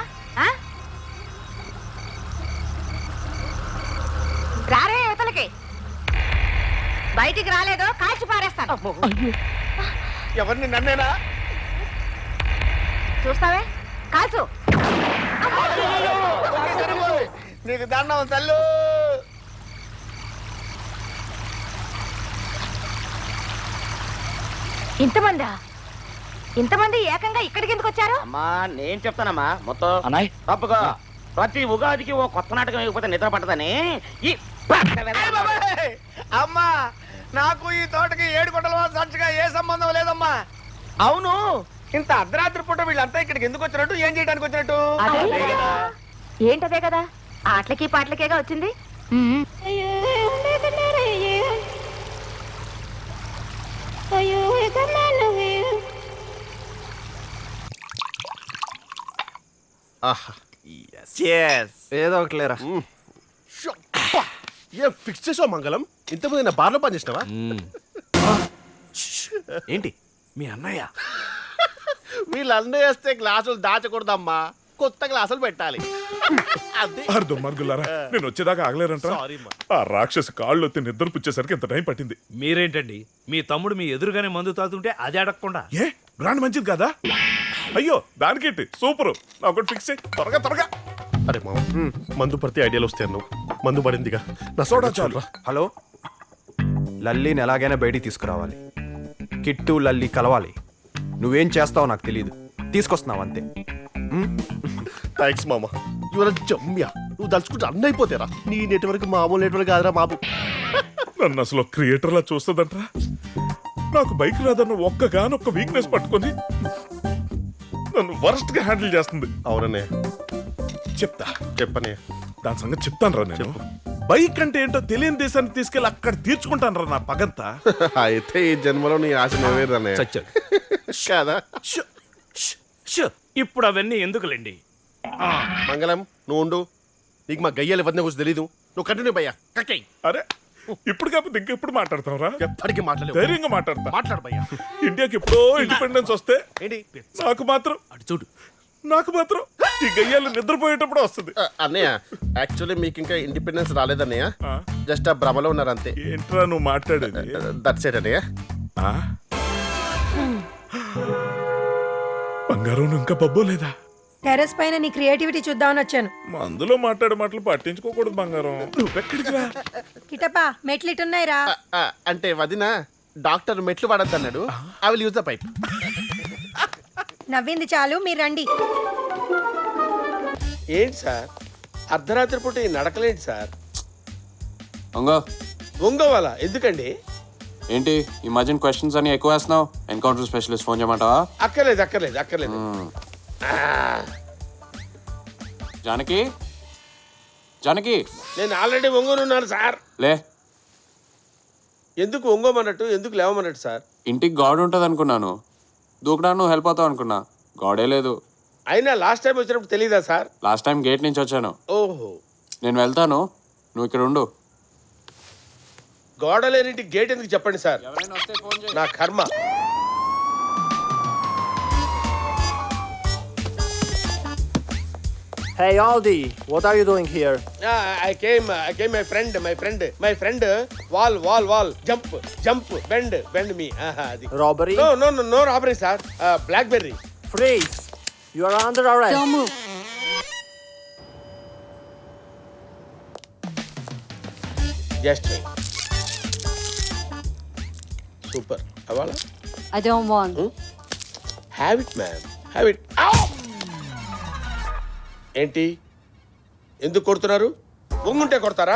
Speaker 3: రారే యువతలకి, బయటికి రాలేదో కాల్చి పారేస్తాను.
Speaker 4: ఎవరిని నన్నేనా?
Speaker 3: చూస్తావే, కాల్చు.
Speaker 4: నీకు దండం తల్లు.
Speaker 3: ఇంతమందా? ఇంతమంది ఏకంగా ఇక్కడికి ఎందుకు వచ్చారు?
Speaker 2: అమ్మా నేను చెప్తానమ్మా మొత్తం.
Speaker 1: అన్నాయ్
Speaker 2: తప్పుకో. ప్రతి ఉగాదికి ఓ కొత్త నాటకం వేయకపోతే నిద్ర పట్టదని ఈ
Speaker 4: అమ్మా నాకు ఈ తోటకి 7 గుంటల సంచిగా ఏ సంబంధం లేదమ్మా. అవును, ఇంత అర్ధరాత్రి పూట వీళ్ళంతా ఇక్కడికి ఎందుకు వచ్చినట్టు, ఏం చేయడానికి వచ్చినట్టు?
Speaker 3: ఏంటదే కదా, ఆటలకి పాటలకేగా వచ్చింది.
Speaker 8: ఏదో ఒకటి లేరా.
Speaker 7: ఏ ఫిక్స్ చేసావు మంగళం? ఇంతకుముందు నా బార్లో పని చేసినావా?
Speaker 8: ఏంటి
Speaker 7: మీ అన్నయ్య వీళ్ళు అన్నయ్య వస్తే గ్లాసులు దాచకూడదమ్మా, కొత్త గ్లాసులు పెట్టాలి.
Speaker 10: అర్థం మార్గులారా, నేను వచ్చేదాకా ఆగలేరంట. ఆ రాక్షసు కాళ్ళు వచ్చి నిద్ర పుచ్చేసరికి ఎంత టైం పట్టింది.
Speaker 14: మీరేంటండి, మీ తమ్ముడు మీ ఎదురుగానే మందు తాగుతుంటే అది అడగకుండా?
Speaker 10: ఏ బ్రాండ్ మంచిది కదా? అయ్యో దానికేంటి, సూపర్. ఒకటి ఫిక్స్ చేయి త్వరగా త్వరగా.
Speaker 7: అరే మామ, మందు పడితే ఐడియాలు వస్తాయి అన్నావు, మందు పడిందిగా నా సోడా చాలు.
Speaker 8: హలో, లల్లీని ఎలాగైనా బయటికి తీసుకురావాలి. కిట్టు లల్లి కలవాలి. నువ్వేం చేస్తావో నాకు తెలియదు, తీసుకొస్తున్నావు అంతే.
Speaker 7: థ్యాంక్స్ మామ, ఇవాళ జమ్యా. నువ్వు దలుచుకుంటే అన్న అయిపోతారా? నీ నెట్వర్క్ మామూలు నెట్వర్క్ కాదురా బాబు.
Speaker 10: నన్ను అసలు క్రియేటర్ లా చూస్తుందంటరా. నాకు బైక్ రాదన్న ఒక్కగానొక్క వీక్నెస్ పట్టుకొని నన్ను వరస్ట్ గా హ్యాండిల్ చేస్తుంది.
Speaker 7: అవుననే
Speaker 10: చెప్తా,
Speaker 7: చెప్పనే
Speaker 10: దాని సంగతి చెప్తాను రా. నేను బైక్ అంటే ఏంటో తెలియని దేశానికి తీసుకెళ్ళి అక్కడ తీర్చుకుంటాను రా నా పగంతా.
Speaker 7: అయితే ఈ జన్మలో నీ ఆశ నెరవేరనే కదా.
Speaker 14: ఇప్పుడు అవన్నీ ఎందుకులేండి.
Speaker 7: మంగళం నువ్వు ఉండు, నీకు మా గయ్యాలు ఇవన్నీ గురించి తెలీదు. నువ్వు కంటిన్యూ భయ్యా.
Speaker 10: అరే ఇప్పుడు కాకపోతే ఇంకెప్పుడు మాట్లాడతావురా?
Speaker 7: ఎప్పటికీ మాట్లాడలేవు.
Speaker 10: ధైర్యంగా మాట్లాడతా.
Speaker 7: మాట్లాడు భయ్యా.
Speaker 10: ఇండియాకి ఎప్పుడో ఇండిపెండెన్స్ వస్తే నాకు మాత్రం
Speaker 14: చూడు,
Speaker 10: నాకు మాత్రం ఈ గయ్యాలు నిద్రపోయేటప్పుడు వస్తుంది.
Speaker 7: అన్నయ్య యాక్చువల్లీ మీకు ఇంకా ఇండిపెండెన్స్ రాలేదన్నయ్య, జస్ట్ ఆ భ్రమలో ఉన్నారు అంతే.
Speaker 10: ఏంట్రా నువ్వు మాట్లాడేది?
Speaker 7: దట్స్ ఇట్ అన్నయ్య.
Speaker 10: బంగారం ఇంకా పబ్బోలేదా?
Speaker 9: టెర్రస్ పైన నీ క్రియేటివిటీ చూద్దామని వచ్చాను.
Speaker 10: మందులో మాట్లాడే మాటలు పట్టించుకోకూడదు బంగారం. నువ్వెక్కడికి రా?
Speaker 9: కిటపా, మెట్లు ఇటున్నాయిరా.
Speaker 7: అంటే వదిన డాక్టర్ మెట్లు పడద్దు అన్నాడు. I will use the pipe.
Speaker 9: నవ్వింది చాలు, మీరు రండి.
Speaker 4: ఏంటి సార్ అర్ధరాత్రి పూట ఈ నడకలేంటి సార్? ఒంగోవాల ఎందుకండి?
Speaker 6: ఏంటి ఈ మధ్యన క్వశ్చన్స్ అని ఎక్కువ వేస్తున్నావు? ఎన్కౌంటర్ స్పెషలిస్ట్ ఫోన్ చేయమంటావా?
Speaker 4: అక్కర్లేదు అక్కర్లేదు అక్కర్లేదు.
Speaker 6: జానకి, జానకి,
Speaker 4: నేను ఆల్రెడీ ఒంగోనున్నాను సార్.
Speaker 6: లే.
Speaker 4: ఎందుకు ఒంగోమన్నట్టు, ఎందుకు లేవమన్నట్టు సార్?
Speaker 6: ఇంటికి గాడ్ ఉంటుంది అనుకున్నాను, దూకడానికి నువ్వు హెల్ప్ అవుతావు అనుకున్నా. గాడే లేదు.
Speaker 4: అయినా లాస్ట్ టైం వచ్చినప్పుడు తెలీదా సార్?
Speaker 6: లాస్ట్ టైం గేట్ నుంచి వచ్చాను.
Speaker 4: ఓహో,
Speaker 6: నేను వెళ్తాను, నువ్వు ఇక్కడ ఉండు.
Speaker 4: గోడలేనింటి గేట్ ఎందుకు చెప్పండి సార్, నా కర్మ.
Speaker 8: Hey Aldi, what are you doing here?
Speaker 4: I came my friend wall jump bend me అది.
Speaker 8: Robbery?
Speaker 4: No robbery sir. Blackberry.
Speaker 8: Freeze! You are under arrest.
Speaker 5: Don't move.
Speaker 4: Just wait. Super. అవాలా?
Speaker 5: I don't want.
Speaker 4: Have it man. Have it. Ow! ఏంటి ఎందుకు కొడుతున్నారు? ఒంగుంటే కొడతారా?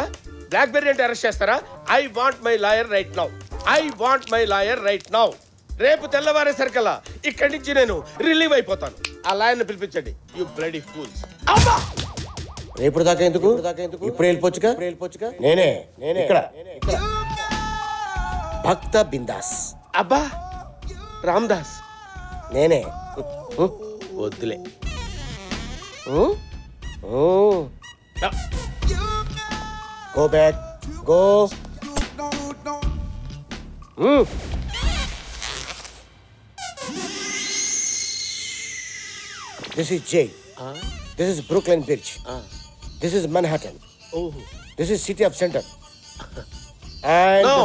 Speaker 4: Blackberry అంటే arrest చేస్తారా? I want my lawyer right now. రేపు తెల్లవారేసరికల్లా ఇక్కడి నుంచి నేను రిలీవ్ అయిపోతాను. ఆ లాయర్ని పిలిపించండి. You bloody fools.
Speaker 15: రేపు దాకా ఎందుకు? ఇప్పుడు వెళ్ళిపోవచ్చుగా. నేనే ఇక్కడ భక్త బిందాస్.
Speaker 4: అబ్బా రామ్దాస్
Speaker 15: నేనే.
Speaker 4: వద్దులే.
Speaker 15: Go back go. This is jail. This is Brooklyn Bridge. This is Manhattan. This is city of center. And
Speaker 4: No.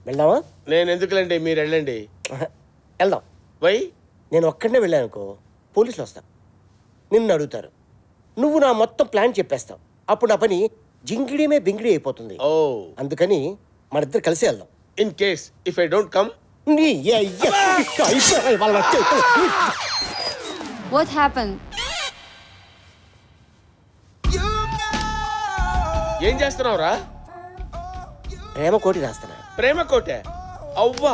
Speaker 15: వెళ్దామా?
Speaker 4: నేను ఎందుకులేండి, మీరు వెళ్ళండి.
Speaker 15: వెళ్దాం.
Speaker 4: వై?
Speaker 15: నేను ఒక్కడనే వెళ్ళాను అనుకో, పోలీసులు వస్తా, నిన్ను అడుగుతారు, నువ్వు నా మొత్తం ప్లాన్ చెప్పేస్తావు. అప్పుడు నా పని జింగిడిమే బింగిడి అయిపోతుంది. అందుకని మన ఇద్దరు కలిసి వెళ్దాం.
Speaker 4: In case if I don't come.
Speaker 5: What happened?
Speaker 4: ఏం చేస్తున్నావురా?
Speaker 15: ప్రేమ కోటి రాస్తానా.
Speaker 4: ప్రేమ కోటే? అవ్వా,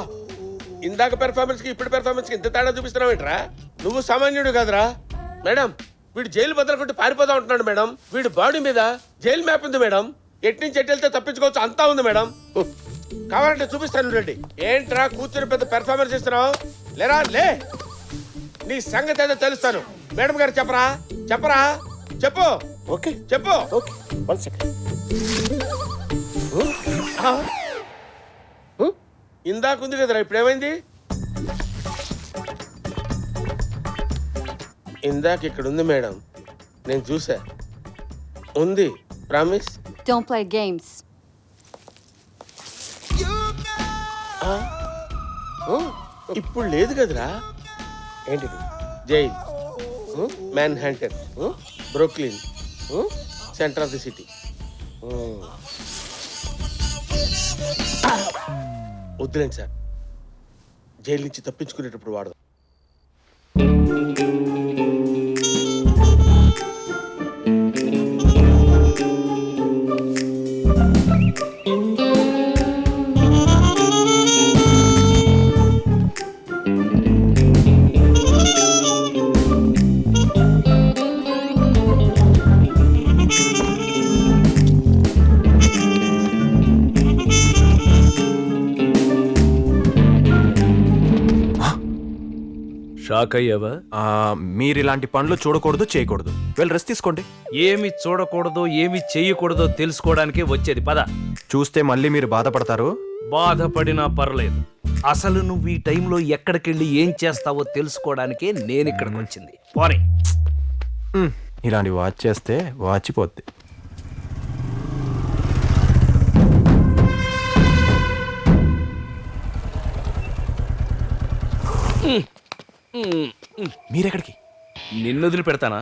Speaker 4: ఇందాక పెర్ఫార్మెన్స్ కి ఇప్పుడు పెర్ఫార్మెన్స్ కి ఇంత తేడా చూపిస్తున్నావేంట్రా? నువ్వు సామాన్యుడు కాదురా. మేడం, వీడు జైలు బదులుకుంటూ పారిపోతా ఉంటున్నాడు మేడం. వీడు బాడీ మీద జైలు మ్యాప్ ఉంది మేడం. ఎటు నుంచి ఎటు వెళ్తే తప్పించుకోవచ్చు అంతా ఉంది మేడం. కావాలంటే చూపిస్తాను రండి. ఏంట్రా కూర్చుని పెద్ద పెర్ఫార్మెన్స్ ఇస్తున్నావు? లేరా లే, నీ సంగతి ఏదో తెలుస్తాను. మేడం గారు చెప్పరా చెప్పు.
Speaker 15: ఓకే
Speaker 4: చెప్పు.
Speaker 15: Okay, 1 second.
Speaker 4: ఇందాక ఉంది కదరా, ఇప్పుడు ఏమైంది? ఇందాక ఇక్కడ ఉంది మేడం, నేను చూసా. ఉంది, ప్రామిస్.
Speaker 5: Don't play games.
Speaker 4: ఇప్పుడు లేదు కదరా.
Speaker 15: ఏంటిది?
Speaker 4: Jail, Manhattan, Brooklyn, centre of the city. వద్దులేండి సార్, జైలు నుంచి తప్పించుకునేటప్పుడు వాడదాం.
Speaker 16: షాక్ అయ్యావా?
Speaker 8: మీరు ఇలాంటి పనులు చూడకూడదు, చేయకూడదు. వెళ్ళి రెస్ట్ తీసుకోండి.
Speaker 16: ఏమి చూడకూడదో ఏమి చెయ్యకూడదో తెలుసుకోవడానికే వచ్చేది. పద.
Speaker 8: చూస్తే మళ్ళీ మీరు బాధపడతారు.
Speaker 16: బాధపడినా పర్లేదు, అసలు నువ్వు ఈ టైంలో ఎక్కడికెళ్ళి ఏం చేస్తావో తెలుసుకోవడానికే నేను ఇక్కడికి వచ్చింది. పోనీ.
Speaker 8: ఇలాంటి వాచ్ చేస్తే వాచిపోద్ది. మీరెక్కడికి?
Speaker 16: నిన్ను వదిలిపెడతానా?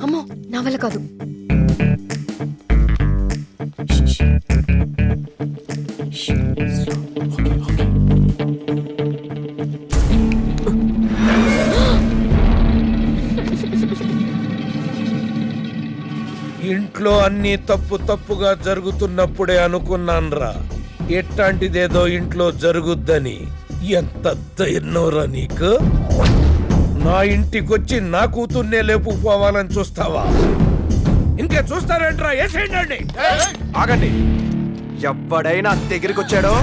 Speaker 3: అమ్మో, నా వల్ల కాదు.
Speaker 17: ఇంట్లో అన్ని తప్పుగా జరుగుతున్నప్పుడే అనుకున్నాన్రా, ఎట్లాంటిదేదో ఇంట్లో జరుగుద్దని ఎంత ధైర్యంరా నీకు? నా ఇంటికొచ్చి నా కూతుర్నే లేపుకుపోవాలని చూస్తావా? ఇంకే చూస్తారంట్రా, వేసేయండి.
Speaker 8: ఆగండి, ఎవడైనా దగ్గరికి వచ్చాడో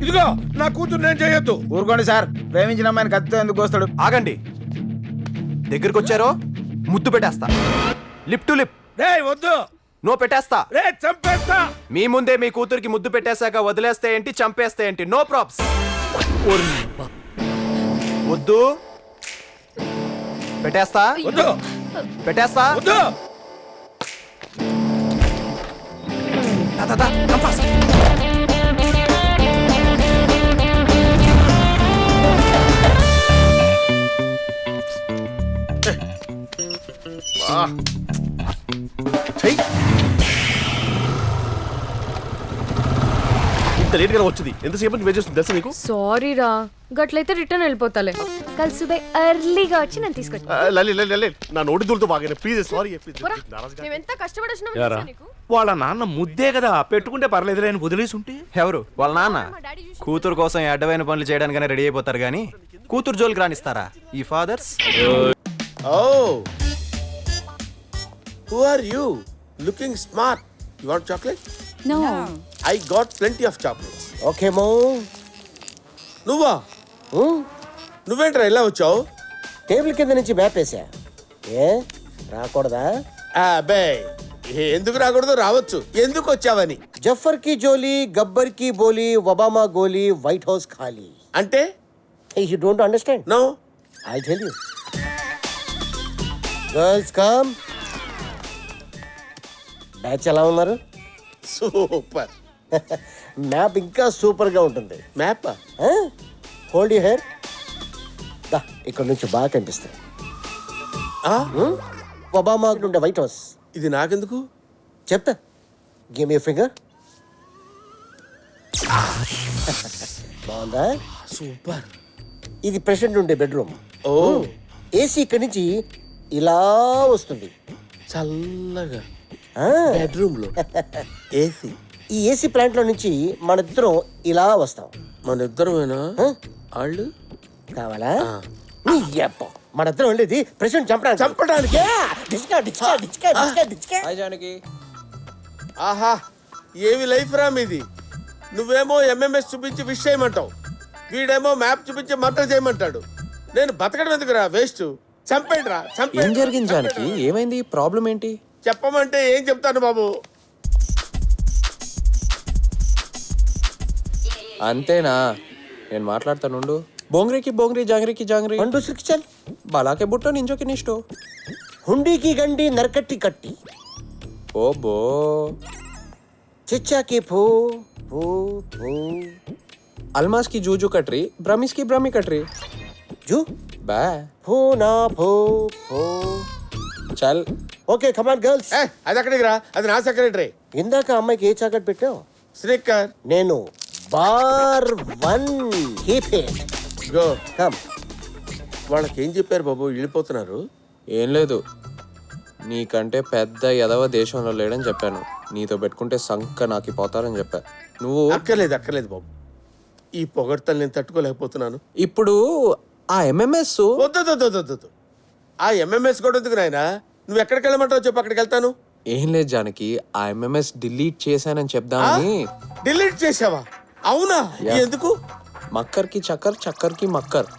Speaker 17: ఇదిగో నా కూతురు నేను చేయొద్దు.
Speaker 18: ఊరుకోండి సార్, ప్రేమించిన అమ్మాయిని కత్తితో ఎందుకు వస్తాడు?
Speaker 8: ఆగండి, దగ్గరికి వచ్చారో ముద్దు పెట్టేస్తా. Lip to lip.
Speaker 17: వద్దు.
Speaker 8: నో పెట్టేస్తా.
Speaker 17: చంపేస్తా.
Speaker 8: మీ ముందే మీ కూతురికి ముద్దు పెట్టేశాక వదిలేస్తే ఏంటి, చంపేస్తే ఏంటి? No probs. వద్దు. పెట్టేస్తా.
Speaker 17: వద్దు.
Speaker 8: పెట్టేస్తా.
Speaker 17: వద్దు.
Speaker 7: ఇంత లేట్ గా వచ్చింది, ఎంతసేపు వెయిట్ చేస్తుంది తెలుసా నీకు?
Speaker 19: సారీ రా, గట్లయితే రిటర్న్ వెళ్ళిపోతాలే. కల్ సుబే ఎర్లీగా వచ్చి నేను తీసుకొచ్చా.
Speaker 7: లలి నా నోటి దూలతో బాగా ప్లీజ్ సారీ.
Speaker 19: మేమెంత కష్టపడి వచ్చినా నీకు.
Speaker 16: వాళ్ళ నాన్న ముద్దే కదా, పెట్టుకుంటే పర్లేదు అని వదిలేసి ఉంటే.
Speaker 8: ఎవరు వాళ్ళ నాన్న? కూతురు కోసం ఈ అడ్డమైన పనులు చేయడానికనే రెడీ అయిపోతారు గానీ కూతురు జోలికి రానిస్తారా ఈ fathers?
Speaker 4: Who are you? Looking smart. You want chocolate?
Speaker 5: No.
Speaker 4: I got plenty of chocolates.
Speaker 15: Okay మో.
Speaker 4: నువ్వా? నువ్వేంట్రా ఇలా వచ్చావు?
Speaker 15: టేబుల్ కింద నుంచి మ్యాప్ వేసా. ఏ రాకూడదా?
Speaker 4: అబ్బే, ఎందుకు రాకూడదు? రావచ్చు. ఎందుకు వచ్చావని.
Speaker 15: జఫర్ కి జోలీ, గబ్బర్ కి బోలీ, ఒబామా గోలీ, వైట్ హౌస్ ఖాళీ.
Speaker 4: అంటే
Speaker 15: you don't understand?
Speaker 4: No.
Speaker 15: I tell you. Girls come. Batch ఎలా ఉన్నారు?
Speaker 4: సూపర్.
Speaker 15: మ్యాప్ ఇంకా సూపర్ గా ఉంటుంది.
Speaker 4: Map
Speaker 15: hold you hair. దా, ఇక్కడ నుంచి బాగా కనిపిస్తాయి. ఒబామా ఉండే వైట్ హౌస్.
Speaker 4: ఇది నాకెందుకు
Speaker 15: చెప్తా. Give me finger. బాగుందా?
Speaker 4: సూపర్.
Speaker 15: ఇది ప్రెసిడెంట్ ఉండే బెడ్రూమ్.
Speaker 4: ఓ.
Speaker 15: ఏసీ ఇక్కడి నుంచి ఇలా వస్తుంది
Speaker 4: చల్లగా. బెడ్రూమ్ లో ఏసీ.
Speaker 15: ఈ ఏసీ ప్లాంట్ లో నుంచి మన ఇద్దరం ఇలా వస్తాం.
Speaker 4: మన ఇద్దరమేనా? వాళ్ళు
Speaker 15: కావాలా? మన ఇద్దరం వెళ్ళేది ప్రెసిడెంట్ చంపడానికి.
Speaker 4: ఆహా, ఏమి లైఫ్ రా మీది. నువ్వేమో ఎంఎంఎస్ చూపించి విష్ చేయమంటావు, వీడేమో మ్యాప్ చూపించి మర్డర్ చేయమంటాడు. నేను బతకడం ఎందుకురా, వేస్ట్. చంపేండి రా.
Speaker 8: ఏం జరిగింది జానకి? ఏమైంది? ప్రాబ్లం ఏంటి?
Speaker 4: చెప్పమంటే ఏం చెప్తాను బాబు.
Speaker 8: అంతేనా? నేను మాట్లాడతానుండు. బోంగ్రీకి బోంగ్రీ, జాంగ్రీకి జాంగ్రీ,
Speaker 15: పండు సిక్చల్,
Speaker 8: బాలాకే బుట్టో నింజోకి నిష్టో,
Speaker 15: హుండీకి గండి నరకట్టి కట్టి,
Speaker 8: ఓ బో
Speaker 15: చిచ్చాకి ఫూ ఫూ ఫూ,
Speaker 8: అల్మాస్ కి జూజు కట్రీ, బ్రహ్మిస్ కి బ్రహ్మి కట్రీ,
Speaker 15: జూ
Speaker 8: బా
Speaker 15: ఫూ నా ఫూ ఫూ.
Speaker 8: చల్.
Speaker 15: Okay come on girls.
Speaker 4: అది అక్కడికి రా, అది నా సెక్రటరీ.
Speaker 15: ఇందాక అమ్మాయికి ఏ చాక్లెట్ పెట్టావు?
Speaker 4: స్నిక్కర్.
Speaker 15: నేను bar 1. Keep it.
Speaker 4: Go
Speaker 15: come.
Speaker 4: వాళ్ళకి ఏం చెప్పారు బాబు, వెళ్ళిపోతున్నారు?
Speaker 8: ఏం లేదు, నీకంటే పెద్ద ఎదవ దేశంలో లేడని చెప్పాను. నీతో పెట్టుకుంటే సంక నాకి పోతారని చెప్పా. నువ్వు
Speaker 4: అక్కర్లేదు బాబు, ఈ పొగడ్తలు నేను తట్టుకోలేకపోతున్నాను.
Speaker 8: ఇప్పుడు ఆ ఎంఎంఎస్
Speaker 4: వద్దు. ఆ ఎంఎంఎస్ కూడా ఎందుకు నాయనా? నువ్వు ఎక్కడికి వెళ్ళమంటావు చెప్పు, అక్కడికి వెళ్తాను.
Speaker 8: ఏం లేదు జానకి, ఆ ఎంఎంఎస్ డిలీట్ చేశానని చెప్దామని.
Speaker 4: డిలీట్ చేసావా? అవునా? ఎందుకు?
Speaker 8: మక్కర్ కి చక్కర్, చక్కర్ కి మక్కర్.